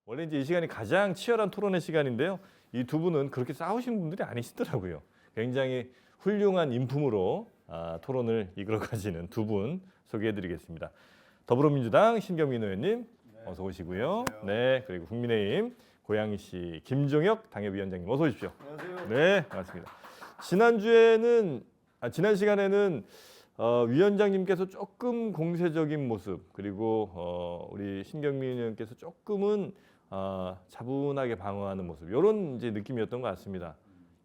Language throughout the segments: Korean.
원래 이제 이 시간이 가장 치열한 토론의 시간인데요. 이 두 분은 그렇게 싸우신 분들이 아니시더라고요. 굉장히 훌륭한 인품으로 토론을 이끌어 가시는 두 분 소개해드리겠습니다. 더불어민주당 신경민 의원님 어서 오시고요. 네, 그리고 국민의힘 고양시 김종혁 당협위원장님 어서 오십시오. 안녕하세요. 네, 반갑습니다. 지난 시간에는 위원장님께서 조금 공세적인 모습 그리고 우리 신경민 의원께서 조금은 차분하게 방어하는 모습 이런 이제 느낌이었던 것 같습니다.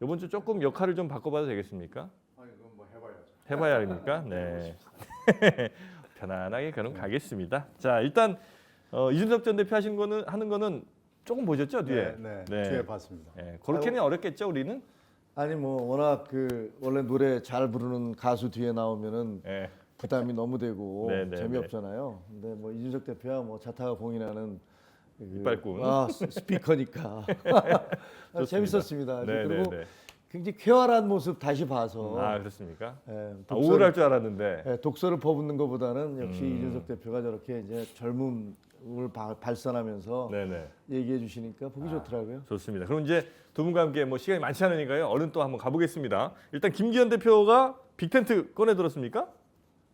이번 주 조금 역할을 좀 바꿔봐도 되겠습니까? 아니 그건 뭐 해봐야죠. 해봐야 합니까? 네. 편안하게 그럼 가겠습니다. 자 일단 이준석 전 대표 하는 거는 조금 보셨죠 뒤에? 네, 네. 뒤에 봤습니다. 네, 그렇게는 어렵겠죠 우리는? 아니 뭐 워낙 그 원래 노래 잘 부르는 가수 뒤에 나오면은 네. 부담이 너무 되고 네, 네, 재미없잖아요. 근데 뭐 이준석 대표야 뭐 자타가 공인하는 이빨꾼. 스피커니까 재밌었습니다. 네, 그리고 네, 네. 굉장히 쾌활한 모습 다시 봐서 그렇습니까? 독서를, 우울할 줄 알았는데. 독서를 퍼붓는 것보다는 역시 음. 이준석 대표가 저렇게 이제 젊음을 발산하면서 네네. 얘기해 주시니까 보기 좋더라고요. 좋습니다. 그럼 이제 두 분과 함께 뭐 시간이 많지 않으니까요. 얼른 또 한번 가보겠습니다. 일단 김기현 대표가 빅텐트 꺼내 들었습니까?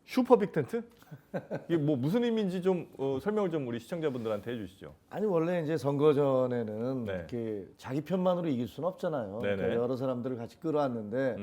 슈퍼 빅텐트? 이게 뭐 무슨 의미인지 좀 설명을 좀 우리 시청자분들한테 해주시죠. 아니 원래 이제 선거 전에는 네. 이렇게 자기 편만으로 이길 수는 없잖아요. 네네. 그러니까 여러 사람들을 같이 끌어왔는데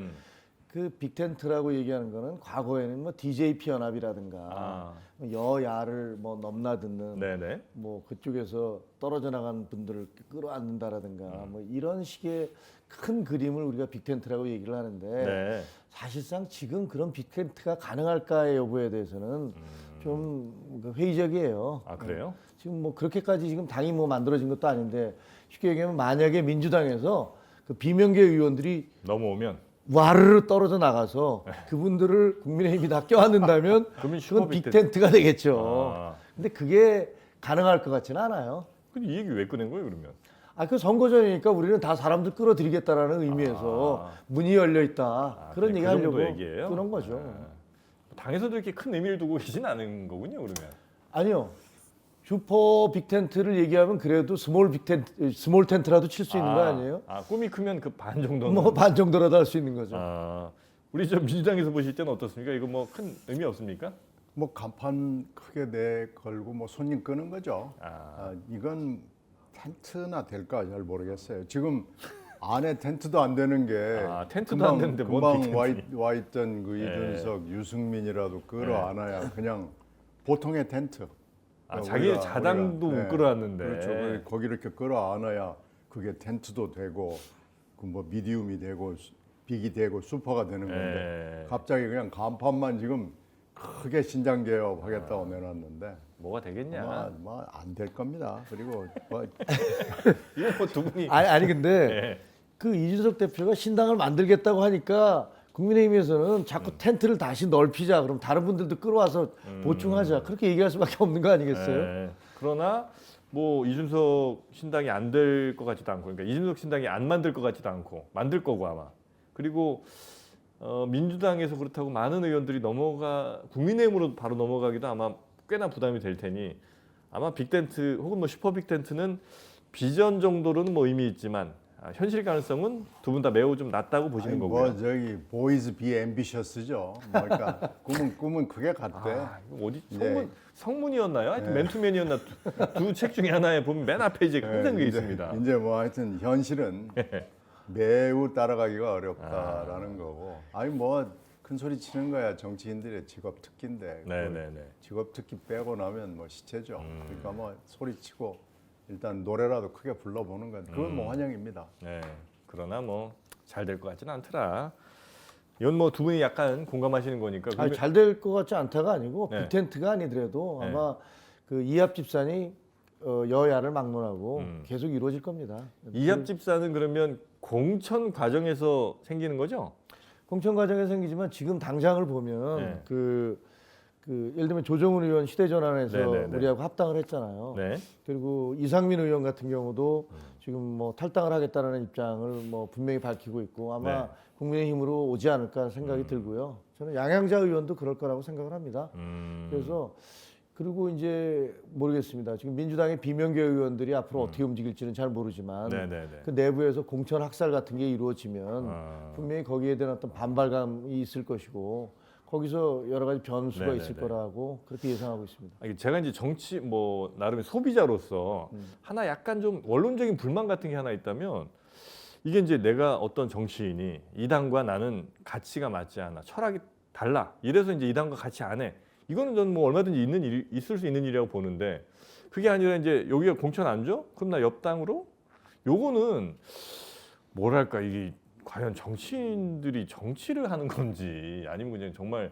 그 빅텐트라고 얘기하는 거는 과거에는 뭐 DJP 연합이라든가 여야를 뭐 넘나듣는 네네. 뭐 그쪽에서 떨어져 나간 분들을 끌어안는다라든가 뭐 이런 식의 큰 그림을 우리가 빅텐트라고 얘기를 하는데 네. 사실상 지금 그런 빅텐트가 가능할까의 여부에 대해서는 좀 회의적이에요. 그래요? 지금 뭐 그렇게까지 지금 당이 뭐 만들어진 것도 아닌데 쉽게 얘기하면 만약에 민주당에서 그 비명계 의원들이 넘어오면 와르르 떨어져 나가서 그분들을 국민의힘이 다 껴안는다면 그러면 슈퍼 그건 빅텐트가 되겠죠. 근데 그게 가능할 것 같지는 않아요. 근데 이 얘기 왜 꺼낸 거예요 그러면? 그 선거 전이니까 우리는 다 사람들 끌어들이겠다라는 의미에서 문이 열려 있다. 그런 그 얘기 정도 하려고 얘기예요? 그런 거죠. 당에서도 이렇게 큰 의미를 두고 계시는 않은 거군요 그러면. 아니요. 슈퍼 빅텐트를 얘기하면 그래도 스몰 텐트라도 칠 수 있는 거 아니에요? 꿈이 크면 그 반 정도는. 뭐 반 정도라도 할 수 있는 거죠. 우리 저 민주당에서 보실 때는 어떻습니까? 이거 뭐 큰 의미 없습니까? 뭐 간판 크게 내걸고 뭐 손님 끄는 거죠. 이건 텐트나 될까 잘 모르겠어요. 지금 안에 텐트도 안 되는 게 텐트도 안 되는데 뭔 금방 빅텐트니. 와 있던 그 이준석, 유승민이라도 끌어안아야 그냥 보통의 텐트. 자기 자당도 못 끌어왔는데. 그렇죠. 거기 이렇게 끌어안아야 그게 텐트도 되고 그 뭐 미디움이 되고 빅이 되고 슈퍼가 되는 건데 갑자기 그냥 간판만 지금 크게 신장 개업하겠다고 내놨는데 뭐가 되겠냐? 뭐 안 될 겁니다. 그리고 뭐 이거 뭐두 분이. 아니 근데 그 이준석 대표가 신당을 만들겠다고 하니까 국민의힘에서는 자꾸 텐트를 다시 넓히자. 그럼 다른 분들도 끌어와서 보충하자. 그렇게 얘기할 수밖에 없는 거 아니겠어요? 그러나 뭐 이준석 신당이 안 될 것 같지도 않고, 그러니까 이준석 신당이 안 만들 것 같지도 않고 만들 거고 아마. 그리고 민주당에서 그렇다고 많은 의원들이 국민의힘으로 바로 넘어가기도 아마 꽤나 부담이 될 테니 아마 빅텐트 혹은 뭐 슈퍼 빅텐트는 비전 정도로는 뭐 의미 있지만 현실 가능성은 두 분 다 매우 좀 낮다고 보시는 거고요. 뭐 저기 보이즈 비 앰비셔스죠. 그러니까 꿈은 크게 갔대. 이거 어디 성문이었나요? 하여튼 맨투맨이었나 두 책 중에 하나에 보면 맨 앞에 이제 항상 그게 있습니다. 이제 뭐 하여튼 현실은 매우 따라가기가 어렵다라는 거고. 뭐 큰 소리 치는 거야 정치인들의 직업 특기인데. 네네네. 직업 특기 빼고 나면 뭐 시체죠. 그러니까 뭐 소리 치고 일단 노래라도 크게 불러보는 건 그건 뭐 환영입니다. 네. 그러나 뭐 잘 될 것 같지는 않더라. 이건 뭐 두 분이 약간 공감하시는 거니까. 잘 될 것 같지 않다가 아니고 네. 빅텐트가 아니더라도 아마 그 이합 집산이 여야를 막론하고 계속 이루어질 겁니다. 이합 집사는 그러면 공천 과정에서 생기는 거죠? 공천 과정에 생기지만 지금 당장을 보면 그 예를 들면 조정훈 의원 휴대전환에서 네네네. 우리하고 합당을 했잖아요. 네. 그리고 이상민 의원 같은 경우도 지금 뭐 탈당을 하겠다는 입장을 뭐 분명히 밝히고 있고 아마 국민의힘으로 오지 않을까 생각이 들고요. 저는 양양자 의원도 그럴 거라고 생각을 합니다. 그래서 그리고 이제 모르겠습니다. 지금 민주당의 비명계 의원들이 앞으로 어떻게 움직일지는 잘 모르지만 네네네. 그 내부에서 공천 학살 같은 게 이루어지면 아. 분명히 거기에 대한 어떤 반발감이 있을 것이고 거기서 여러 가지 변수가 네네네. 있을 거라고 그렇게 예상하고 있습니다. 아니, 제가 이제 정치 뭐 나름의 소비자로서 하나 약간 좀 원론적인 불만 같은 게 하나 있다면 이게 이제 내가 어떤 정치인이 이 당과 나는 가치가 맞지 않아, 철학이 달라, 이래서 이제 이 당과 같이 안 해. 이거는 저는 뭐 얼마든지 있을 수 있는 일이라고 보는데 그게 아니라 이제 여기가 공천 안 줘? 그럼 나 옆 당으로? 요거는 뭐랄까 이게 과연 정치인들이 정치를 하는 건지 아니면 그냥 정말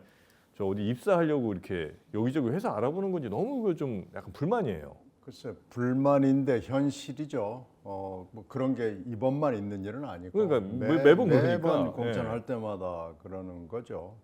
저 어디 입사하려고 이렇게 여기저기 회사 알아보는 건지 너무 그 좀 약간 불만이에요. 글쎄 불만인데 현실이죠. 뭐 그런 게 이번만 있는 일은 아니고 그러니까 매번 그러니까. 매번 공천할 예. 때마다 그러는 거죠.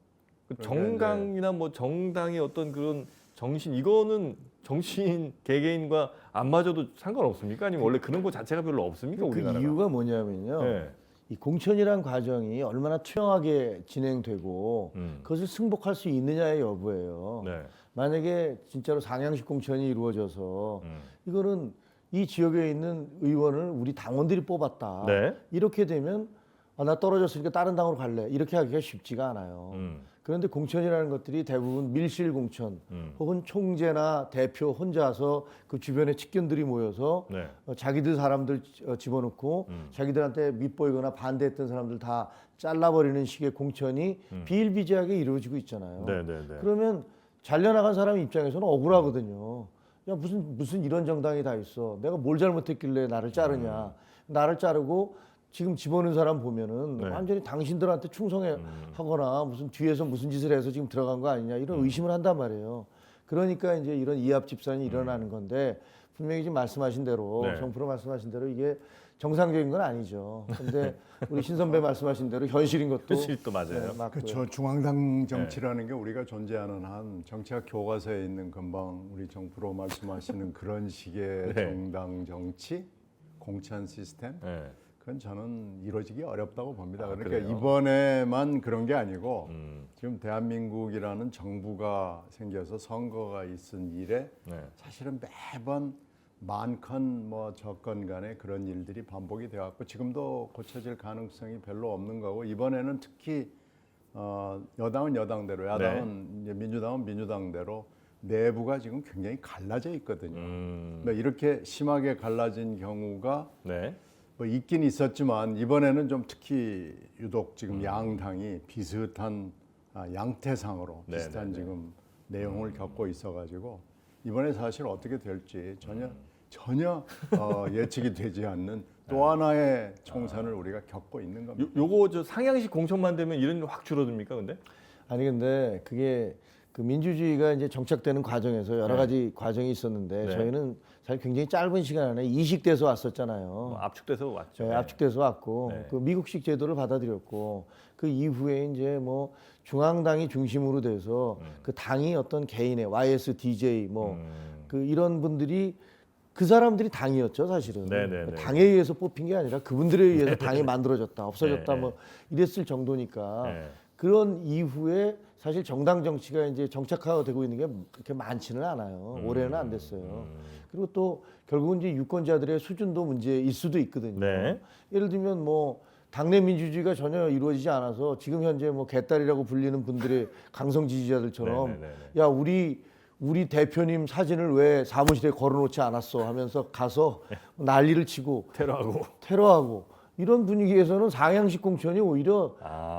그 그러니까 정당이나 뭐 정당의 어떤 그런 정신 이거는 정치인 개개인과 안 맞아도 상관없습니까? 아니면 원래 그런 거 자체가 별로 없습니까? 그 우리나라가? 이유가 뭐냐면요. 네. 이 공천이란 과정이 얼마나 투명하게 진행되고 그것을 승복할 수 있느냐의 여부예요. 네. 만약에 진짜로 상향식 공천이 이루어져서 이거는 이 지역에 있는 의원을 우리 당원들이 뽑았다. 네. 이렇게 되면 나 떨어졌으니까 다른 당으로 갈래. 이렇게 하기가 쉽지가 않아요. 그런데 공천이라는 것들이 대부분 밀실 공천 혹은 총재나 대표 혼자서 그 주변에 측근들이 모여서 네. 자기들 사람들 집어넣고 자기들한테 밉보이거나 반대했던 사람들 다 잘라버리는 식의 공천이 비일비재하게 이루어지고 있잖아요. 네, 네, 네. 그러면 잘려나간 사람 입장에서는 억울하거든요. 야 무슨 이런 정당이 다 있어. 내가 뭘 잘못했길래 나를 자르냐. 나를 자르고 지금 집어넣은 사람 보면은 네. 완전히 당신들한테 충성하거나 무슨 뒤에서 무슨 짓을 해서 지금 들어간 거 아니냐 이런 의심을 한단 말이에요. 그러니까 이제 이런 이합 집산이 일어나는 건데 분명히 지금 말씀하신 대로 네. 정프로 말씀하신 대로 이게 정상적인 건 아니죠. 근데 우리 신 선배 말씀하신 대로 현실인 것도 현실이 또 맞아요. 네, 맞고요. 그렇죠. 중앙당 정치라는 게 우리가 존재하는 한 정치학 교과서에 있는 금방 우리 정프로 말씀하시는 그런 식의 네. 정당 정치, 공천 시스템 네. 그건 저는 이루어지기 어렵다고 봅니다. 아, 그러니까 그래요? 이번에만 그런 게 아니고 지금 대한민국이라는 정부가 생겨서 선거가 있은 이래 네. 사실은 매번 많건 뭐 적건 간에 그런 일들이 반복이 되었고 지금도 고쳐질 가능성이 별로 없는 거고 이번에는 특히 여당은 여당대로 야당은 이제 민주당은 민주당대로 내부가 지금 굉장히 갈라져 있거든요. 그러니까 이렇게 심하게 갈라진 경우가 네. 뭐 있긴 있었지만 이번에는 좀 특히 유독 지금 양당이 비슷한 양태상으로 네, 비슷한 네, 네. 지금 내용을 겪고 있어가지고 이번에 사실 어떻게 될지 전혀 예측이 되지 않는 또 하나의 총선을 우리가 겪고 있는 겁니다. 요거 저 상향식 공천만 되면 이런 일 확 줄어듭니까? 근데? 아니 근데 그게 그 민주주의가 이제 정착되는 과정에서 여러 네. 가지 과정이 있었는데 네. 저희는 사실 굉장히 짧은 시간 안에 이식돼서 왔었잖아요. 뭐 압축돼서 왔죠. 네, 압축돼서 왔고 네. 그 미국식 제도를 받아들였고 그 이후에 이제 뭐 중앙당이 중심으로 돼서 그 당이 어떤 개인의 YSDJ 뭐 그 이런 분들이 그 사람들이 당이었죠 사실은. 네, 네, 네. 당에 의해서 뽑힌 게 아니라 그분들에 의해서 당이 만들어졌다 없어졌다 네, 뭐 이랬을 정도니까 네. 그런 이후에 사실 정당 정치가 이제 정착화되고 있는 게 그렇게 많지는 않아요. 올해는 안 됐어요. 그리고 또 결국은 이제 유권자들의 수준도 문제일 수도 있거든요. 네. 예를 들면 뭐 당내 민주주의가 전혀 이루어지지 않아서 지금 현재 뭐 개딸이라고 불리는 분들의 강성 지지자들처럼 네, 네, 야 우리 대표님 사진을 왜 사무실에 걸어놓지 않았어 하면서 가서 난리를 치고 테러하고 이런 분위기에서는 상향식 공천이 오히려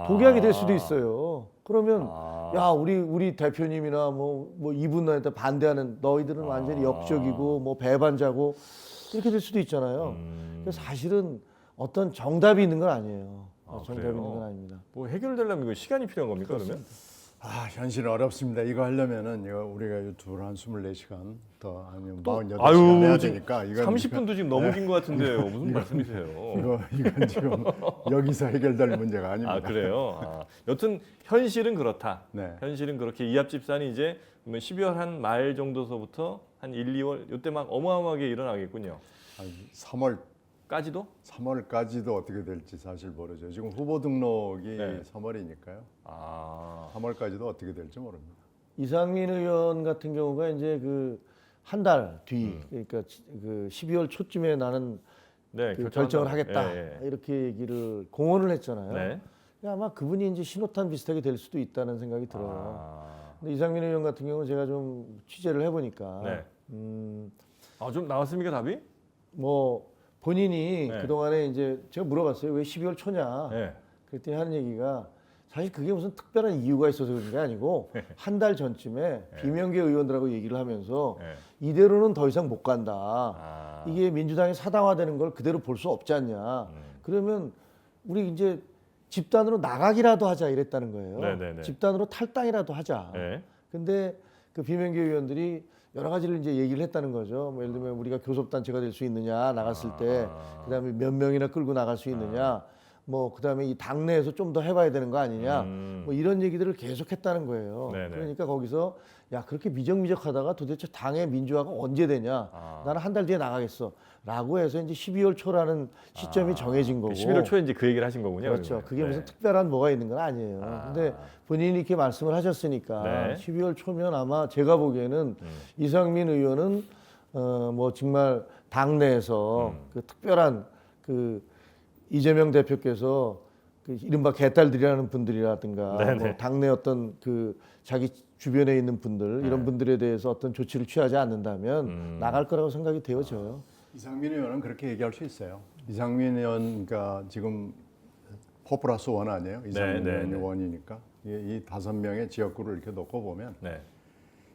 독약이 될 수도 있어요. 그러면 야 우리 대표님이나 뭐 이분한테 반대하는 너희들은 완전히 역적이고 뭐 배반자고 이렇게 될 수도 있잖아요. 그래서 사실은 어떤 정답이 있는 건 아니에요. 정답이 그래요? 있는 건 아닙니다. 뭐 해결되려면 이거 시간이 필요한 겁니까? 그러면? 현실은 어렵습니다. 이거 하려면은 이거 우리가 유튜브를 한 24시간 더 아니면 48시간 아유, 해야 지금 되니까 이건 30분도 지금 넘긴 것 같은데요. 무슨 말씀이세요? 이건 지금 여기서 해결될 문제가 아닙니다. 아 그래요? 여튼 현실은 그렇다. 네. 현실은 그렇게 이합 집산이 이제 12월 한 말 정도서부터 한 1, 2월 이때 막 어마어마하게 일어나겠군요. 3월까지도 어떻게 될지 사실 모르죠. 지금 후보 등록이 네. 3월이니까요. 3월까지도 어떻게 될지 모릅니다. 이상민 의원 같은 경우가 이제 그 한 달 뒤, 그러니까 그 12월 초쯤에 나는 네, 그 결정한다고. 결정을 하겠다 예, 예. 이렇게 얘기를 공언을 했잖아요. 네. 아마 그분이 이제 신호탄 비슷하게 될 수도 있다는 생각이 들어요. 아, 근데 이상민 의원 같은 경우는 제가 좀 취재를 해보니까 네. 좀 나왔습니까 답이? 뭐 본인이 네. 그동안에 이제 제가 물어봤어요. 왜 12월 초냐? 네. 그랬더니 하는 얘기가 사실 그게 무슨 특별한 이유가 있어서 그런 게 아니고 한 달 전쯤에 비명계 의원들하고 얘기를 하면서 네. 이대로는 더 이상 못 간다. 아, 이게 민주당이 사당화되는 걸 그대로 볼 수 없지 않냐. 그러면 우리 이제 집단으로 나가기라도 하자 이랬다는 거예요. 네네네. 집단으로 탈당이라도 하자. 네. 근데 그 비명계 의원들이 여러 가지를 이제 얘기를 했다는 거죠. 뭐 예를 들면 우리가 교섭단체가 될 수 있느냐 나갔을 때, 그다음에 몇 명이나 끌고 나갈 수 있느냐, 뭐 그다음에 이 당내에서 좀 더 해봐야 되는 거 아니냐, 뭐 이런 얘기들을 계속했다는 거예요. 네네. 그러니까 거기서 야 그렇게 미적미적하다가 도대체 당의 민주화가 언제 되냐? 나는 한 달 뒤에 나가겠어.라고 해서 이제 12월 초라는 시점이 정해진 거고. 11월 초에 이제 그 얘기를 하신 거군요. 그렇죠. 그러면. 그게 네. 무슨 특별한 뭐가 있는 건 아니에요. 근데 본인이 이렇게 말씀을 하셨으니까 네. 12월 초면 아마 제가 보기에는 이상민 의원은 뭐 정말 당내에서 그 특별한 그 이재명 대표께서 그 이른바 개딸들이라는 분들이라든가 네네. 뭐 당내 어떤 그 자기 주변에 있는 분들 네. 이런 분들에 대해서 어떤 조치를 취하지 않는다면 나갈 거라고 생각이 되어져요. 이상민 의원은 그렇게 얘기할 수 있어요. 이상민 의원, 그러니까 지금 4+1 아니에요? 이상민 네, 의원이 네. 원이니까 이 5명의 지역구를 이렇게 놓고 보면 네.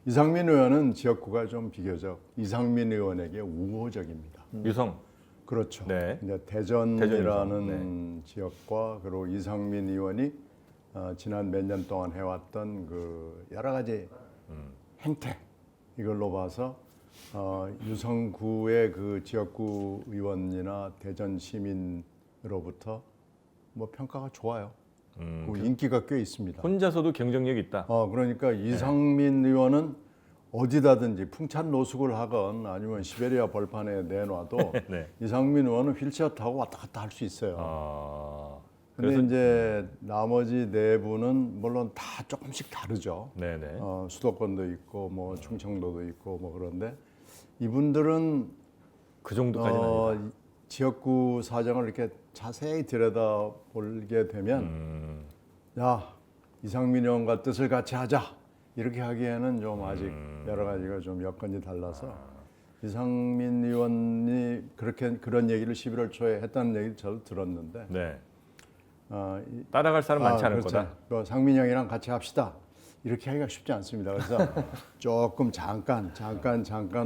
이상민 의원은 지역구가 좀 비교적 이상민 의원에게 우호적입니다. 유성. 그렇죠. 네. 이제 대전 대전이라는 유성. 지역과 그리고 이상민 의원이 지난 몇 년 동안 해왔던 그 여러 가지 행태 이걸로 봐서 유성구의 그 지역구 의원이나 대전 시민으로부터 뭐 평가가 좋아요. 그 인기가 꽤 있습니다. 혼자서도 경쟁력이 있다. 그러니까 이상민 의원은 어디다든지 풍찬 노숙을 하건 아니면 시베리아 벌판에 내놔도 네. 이상민 의원은 휠체어 타고 왔다 갔다 할 수 있어요. 아, 근데 이제 나머지 네 분은 물론 다 조금씩 다르죠. 네네. 수도권도 있고 뭐 충청도도 있고 뭐 그런데 이분들은 그 정도까지는 아니다. 지역구 사정을 이렇게 자세히 들여다보게 되면 야 이상민 의원과 뜻을 같이 하자 이렇게 하기에는 좀 아직 여러 가지가 좀 여건이 달라서 이상민 의원이 그런 얘기를 11월 초에 했다는 얘기를 저도 들었는데 네. 이- 따라갈 사람 많지 않을 그렇죠. 거다. 그 상민 형이랑 같이 합시다. 이렇게 하기가 쉽지 않습니다. 그래서 조금 잠깐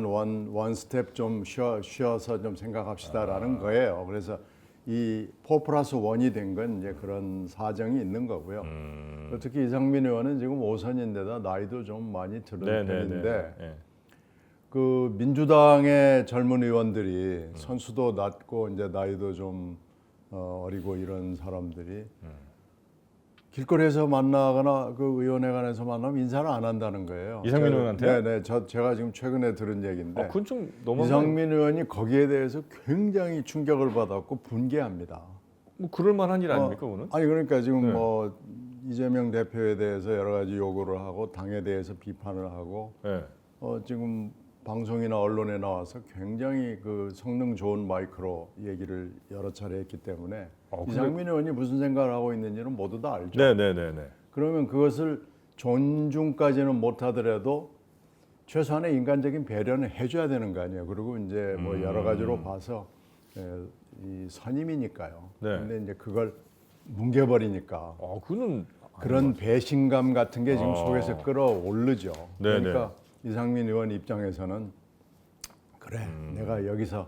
원 스텝 좀 쉬어서 좀 생각합시다라는 거예요. 그래서 이 4+1이 된 건 이제 그런 사정이 있는 거고요. 특히 이상민 의원은 지금 5선인데다 나이도 좀 많이 들은 편인데 네. 그 민주당의 젊은 의원들이 선수도 낮고 이제 나이도 좀 어리고 이런 사람들이 길거리에서 만나거나 그 의원회관에서 만나면 인사를 안 한다는 거예요. 이상민 의원한테요? 네네. 제가 지금 최근에 들은 얘기인데 그건 좀 너무 이상민 의원이 거기에 대해서 굉장히 충격을 받았고 분개합니다. 뭐 그럴 만한 일 아닙니까, 그거는? 아니 그러니까 지금 네. 뭐 이재명 대표에 대해서 여러 가지 요구를 하고 당에 대해서 비판을 하고 네. 지금 방송이나 언론에 나와서 굉장히 그 성능 좋은 마이크로 얘기를 여러 차례 했기 때문에 근데- 이상민 의원이 무슨 생각을 하고 있는지는 모두 다 알죠. 네네네네. 그러면 그것을 존중까지는 못하더라도 최소한의 인간적인 배려는 해줘야 되는 거 아니에요. 그리고 이제 뭐 여러 가지로 봐서 이 선임이니까요. 네. 근데 이제 그걸 뭉개버리니까 그거는 그런 배신감 같은 게 지금 어. 속에서 끌어오르죠. 네네. 그러니까 이상민 의원 입장에서는 그래 내가 여기서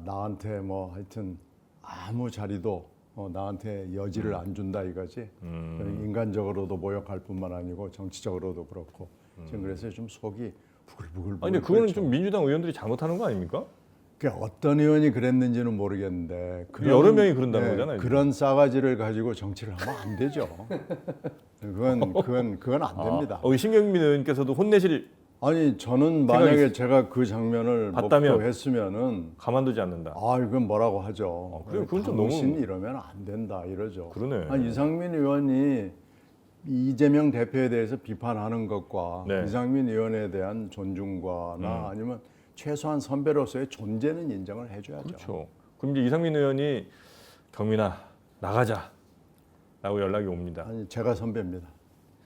나한테 뭐 하여튼 아무 자리도 나한테 여지를 안 준다 이거지. 인간적으로도 모욕할 뿐만 아니고 정치적으로도 그렇고 지금 그래서 좀 속이 부글부글. 아니 근데 그거는 좀 민주당 의원들이 잘못하는 거 아닙니까? 어떤 의원이 그랬는지는 모르겠는데 여러 명이 그런다는 거잖아요, 지금. 그런 싸가지를 가지고 정치를 하면 안 되죠. 그건 안 됩니다. 신경민 의원께서도 혼내실 아니 저는 생각이 만약에 제가 그 장면을 봤다면? 목도했으면은 가만두지 않는다. 이건 뭐라고 하죠. 그래, 그건 좀 너무- 당신 이러면 안 된다 이러죠. 그러네. 아니, 이상민 의원이 이재명 대표에 대해서 비판하는 것과 네. 이상민 의원에 대한 존중과나 아니면 최소한 선배로서의 존재는 인정을 해줘야죠. 그렇죠. 그럼 이제 이상민 의원이 경민아 나가자라고 연락이 옵니다. 아니 제가 선배입니다.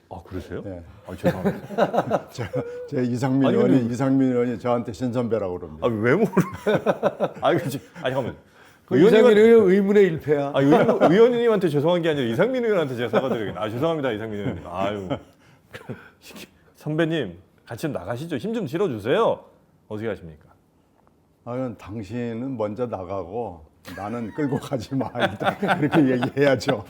아 그러세요? 네. 아 죄송합니다. 제 이상민 아니, 의원이 근데- 이상민 의원이 저한테 신선배라고 그럽니다. 아 외모를 잠깐만. 그 이상민 의원 의문의 일패야. 의원님한테 죄송한 게 아니라 이상민 의원한테 제가 사과드리겠습니다. 아 죄송합니다 이상민 의원님. 아유 선배님 같이 좀 나가시죠. 힘 좀 실어주세요. 어떻게 하십니까? 그럼 당신은 먼저 나가고 나는 끌고 가지 마. 일단 그렇게 얘기해야죠.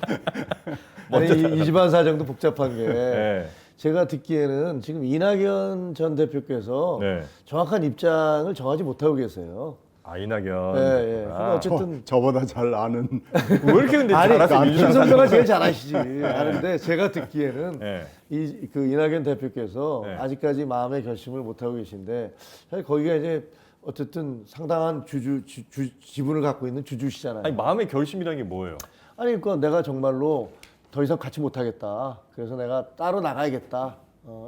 아니, 이 집안 사정도 복잡한 게 네. 제가 듣기에는 지금 이낙연 전 대표께서 네. 정확한 입장을 정하지 못하고 계세요. 아 이낙연. 예, 예. 근데 아, 어쨌든 저보다 잘 아는 왜 이렇게 근데 아니 잘하세요? 신선배가 제일 잘 아는데 제가 듣기에는 네. 그 이낙연 대표께서 네. 아직까지 마음의 결심을 못 하고 계신데 사실 거기가 이제 어쨌든 상당한 지분을 갖고 있는 주주시잖아요. 아니 마음의 결심이라는 게 뭐예요? 아니 그러니까 내가 정말로 더 이상 같이 못 하겠다. 그래서 내가 따로 나가야겠다.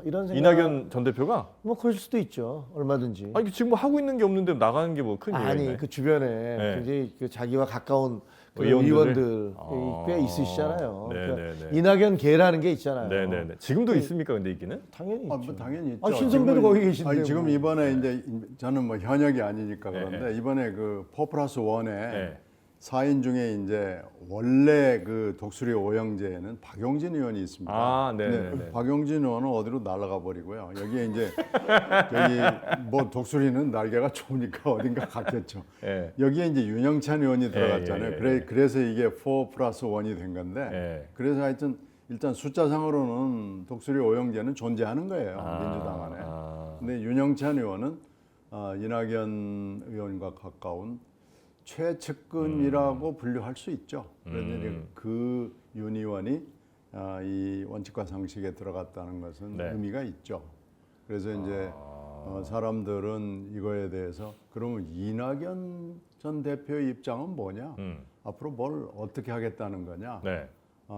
이런 생각. 이낙연 전 대표가 뭐 그럴 수도 있죠. 얼마든지. 아니 지금 뭐 하고 있는 게 없는데 나가는 게 뭐 큰 이유가 아니 있나요? 그 주변에 네. 굉장히 그 자기와 가까운 그 의원들을? 의원들 아. 꽤 있으시잖아요. 네, 그러니까 네, 네. 이낙연 계라는 게 있잖아요. 네네네. 지금도 있습니까 근데 있기는? 당연히 있죠. 뭐 당연히 있죠. 아, 신선배도 지금은- 거기 계신데 아니, 지금 뭐. 이번에 이제 저는 뭐 현역이 아니니까 네, 그런데 이번에 그 4+1에 네. 4인 중에 이제 원래 그 독수리 오영제에는 박용진 의원이 있습니다. 아, 네, 근데 네, 네. 박용진 의원은 어디로 날아가 버리고요. 여기에 이제 여기 뭐 독수리는 날개가 좋으니까 어딘가 갔겠죠. 예. 여기에 이제 윤영찬 의원이 들어갔잖아요. 예, 예. 그래서 이게 4+1이 된 건데 예. 그래서 하여튼 일단 숫자상으로는 독수리 오영제는 존재하는 거예요. 민주당 안에. 근데 윤영찬 의원은 이낙연 의원과 가까운 최측근이라고 분류할 수 있죠. 그런데 이제 그 윤 의원이 이 원칙과 상식에 들어갔다는 것은 네. 의미가 있죠. 그래서 이제 사람들은 이거에 대해서 그러면 이낙연 전 대표의 입장은 뭐냐? 앞으로 뭘 어떻게 하겠다는 거냐? 네.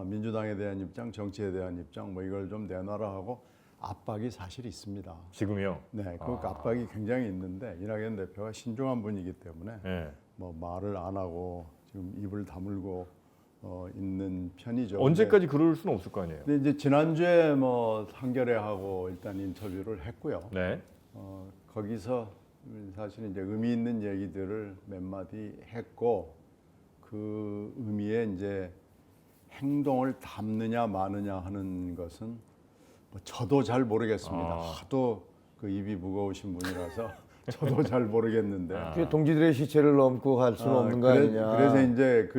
민주당에 대한 입장, 정치에 대한 입장, 뭐 이걸 좀 내놔라 하고 압박이 사실 있습니다. 지금이요. 네, 그 압박이 굉장히 있는데 이낙연 대표가 신중한 분이기 때문에 예. 뭐 말을 안 하고 지금 입을 다물고 있는 편이죠. 언제까지 그럴 수는 없을 거 아니에요. 근데 이제 지난주에 뭐 한겨레하고 일단 인터뷰를 했고요. 네. 거기서 사실 이제 의미 있는 얘기들을 몇 마디 했고 그 의미에 이제 행동을 담느냐 마느냐 하는 것은 뭐 저도 잘 모르겠습니다. 하도 그 입이 무거우신 분이라서 저도 잘 모르겠는데. 그게 동지들의 시체를 넘고 갈 수는 없는 거 아니냐. 그래서 이제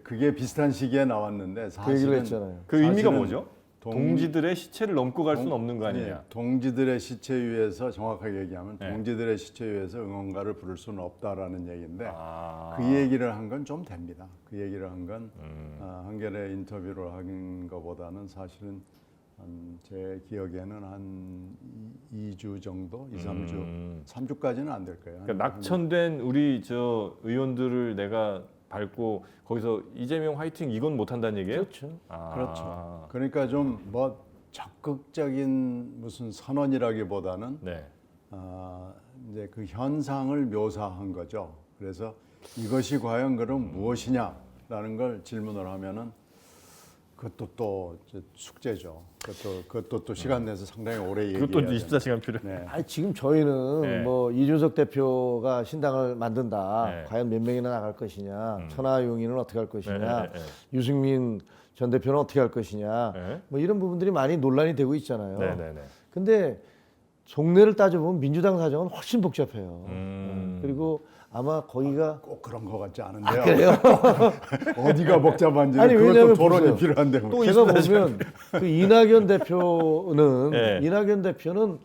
그게 비슷한 시기에 나왔는데 그 얘기를 사실은 했잖아요. 그 의미가 사실은 뭐죠? 동지들의 시체를 넘고 갈 수는 없는 거 아니, 아니냐. 동지들의 시체 위에서 정확하게 얘기하면 네. 동지들의 시체 위에서 응원가를 부를 수는 없다라는 얘기인데 아. 그 얘기를 한 건 좀 됩니다. 그 얘기를 한 건 한겨레 인터뷰를 한 것보다는 사실은 제 기억에는 한 2주 정도, 2, 3주, 3주까지는 안 될 거예요. 그러니까 낙천된 우리 저 의원들을 내가 밟고 거기서 이재명 화이팅 이건 못 한다는 얘기예요? 그렇죠. 그렇죠. 그러니까 좀 뭐 적극적인 무슨 선언이라기보다는 네. 이제 그 현상을 묘사한 거죠. 그래서 이것이 과연 그럼 무엇이냐라는 걸 질문을 하면은 그것도 또 이제 숙제죠. 그것도 또 시간 내서 상당히 오래 얘기해야 그것도 돼요. 24시간 필요. 네. 아니 지금 저희는 네. 뭐 이준석 대표가 신당을 만든다. 네. 과연 몇 명이나 나갈 것이냐. 천하용인은 어떻게 할 것이냐. 네, 네, 네. 유승민 전 대표는 어떻게 할 것이냐. 네. 뭐 이런 부분들이 많이 논란이 되고 있잖아요. 네네네. 근데 속내를 따져보면 민주당 사정은 훨씬 복잡해요. 그리고 아마 거기가 꼭 그런 것 같지 않은데요. 그래요? 어디가 복잡한지 아니, 그것도 왜냐면 토론이 보세요. 필요한데 뭐. 또 제가 보면 그 이낙연 대표는 네. 이낙연 대표는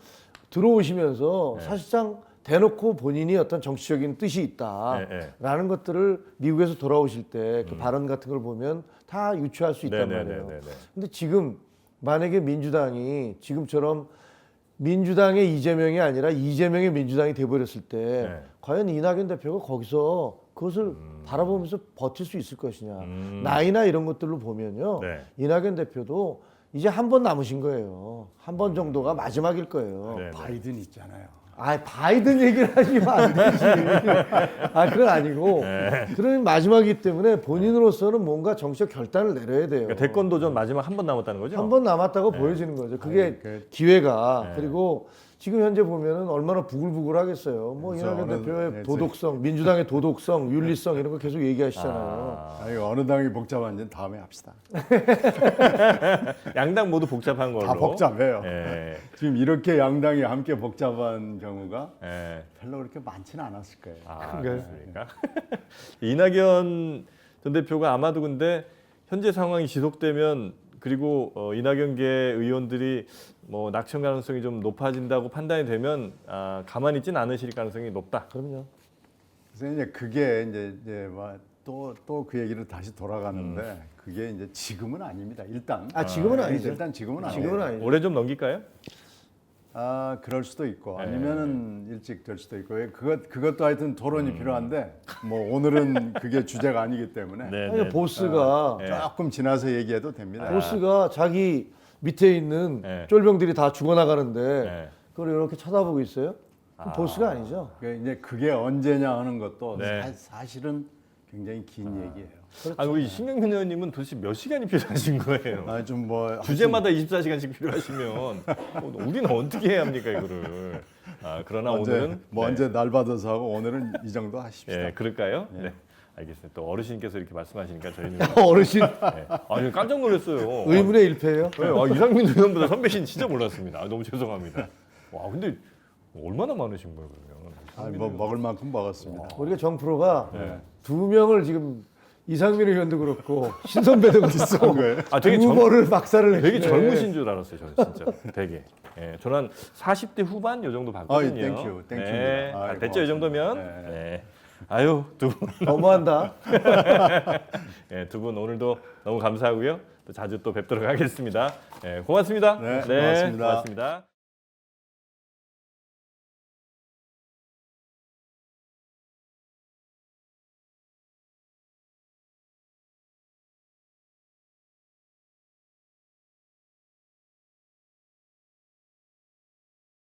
들어오시면서 사실상 대놓고 본인이 어떤 정치적인 뜻이 있다라는 것들을 미국에서 돌아오실 때 그 발언 같은 걸 보면 다 유추할 수 있단 말이에요. 네네네네. 근데 지금 만약에 민주당이 지금처럼 민주당의 이재명이 아니라 이재명의 민주당이 돼버렸을 때 네. 과연 이낙연 대표가 거기서 그것을 바라보면서 버틸 수 있을 것이냐. 나이나 이런 것들로 보면요. 네. 이낙연 대표도 이제 한 번 남으신 거예요. 한 번 정도가 마지막일 거예요. 네. 바이든 있잖아요. 아, 바이든 얘기를 하시면 안 되지. 아, 그건 아니고. 그런 마지막이기 때문에 본인으로서는 뭔가 정치적 결단을 내려야 돼요. 그러니까 대권 도전 마지막 한 번 남았다는 거죠? 한 번 남았다고 보여지는 거죠. 그게 아니, 그- 기회가. 네. 그리고 지금 현재 보면은 얼마나 부글부글 하겠어요. 뭐 그래서 이낙연 어느- 대표의 네, 도덕성, 민주당의 도덕성, 윤리성 이런 거 계속 얘기하시잖아요. 아니, 어느 당이 복잡한지는 다음에 합시다. 양당 모두 복잡한 걸로. 다 복잡해요. 예. 지금 이렇게 양당이 함께 복잡한 경우가 예. 별로 그렇게 많지는 않았을 거예요. 아, 그런가요? 그렇습니까? 이낙연 전 대표가 아마도 근데 현재 상황이 지속되면 그리고 이낙연계 의원들이 뭐 낙천 가능성이 좀 높아진다고 판단이 되면 가만히 있진 않으실 가능성이 높다. 그럼요. 그래서 이제 그게 이제 또 그 얘기를 다시 돌아가는데 그게 이제 지금은 아닙니다. 일단 지금은 아니죠. 일단 지금은 아니에요. 지금은 아니죠. 올해 좀 넘길까요? 그럴 수도 있고 네. 아니면은 일찍 될 수도 있고 그것도 하여튼 토론이 필요한데 뭐 오늘은 그게 주제가 아니기 때문에 네, 아니, 보스가 조금 지나서 얘기해도 됩니다. 보스가 자기 밑에 있는 네. 쫄병들이 다 죽어나가는데 네. 그걸 이렇게 쳐다보고 있어요? 그럼 보스가 아니죠. 이제 그게 언제냐 하는 것도 네. 사실은 굉장히 긴 얘기예요. 우리 신경민 의원님은 도대체 몇 시간이 필요하신 거예요? 좀 뭐 주제마다 24시간씩 필요하시면 우리는 어떻게 해야 합니까 이거를? 그러나 오늘은 언제 날 받아서 하고 오늘은 이 정도 하십시다. 예, 그럴까요? 네. 알겠습니다. 또 어르신께서 이렇게 말씀하시니까 저희는 어르신 아니 깜짝 놀랐어요. 의문의 일패예요. 네, 이상민 의원보다 선배신 진짜 몰랐습니다. 너무 죄송합니다. 와 근데 얼마나 많으신 거예요 그러면? 뭐 먹을 만큼 먹었습니다. 우리가 정 프로가 네. 두 명을 지금 이상민 의원도 그렇고 신선배도 그렇고 거예요? 되게 두 번을 박살을 내시네. 되게 젊으신 줄 알았어요 저는 진짜 되게. 예, 저는 한 40대 후반 요 정도 봤거든요. 땡큐. 네, 아이, 됐죠 이 정도면. 고맙습니다. 네. 네. 아유 두 분, 너무한다. 예, 두 분 오늘도 너무 감사하고요. 또 자주 또 뵙도록 하겠습니다. 예, 고맙습니다. 네, 고맙습니다. 고맙습니다.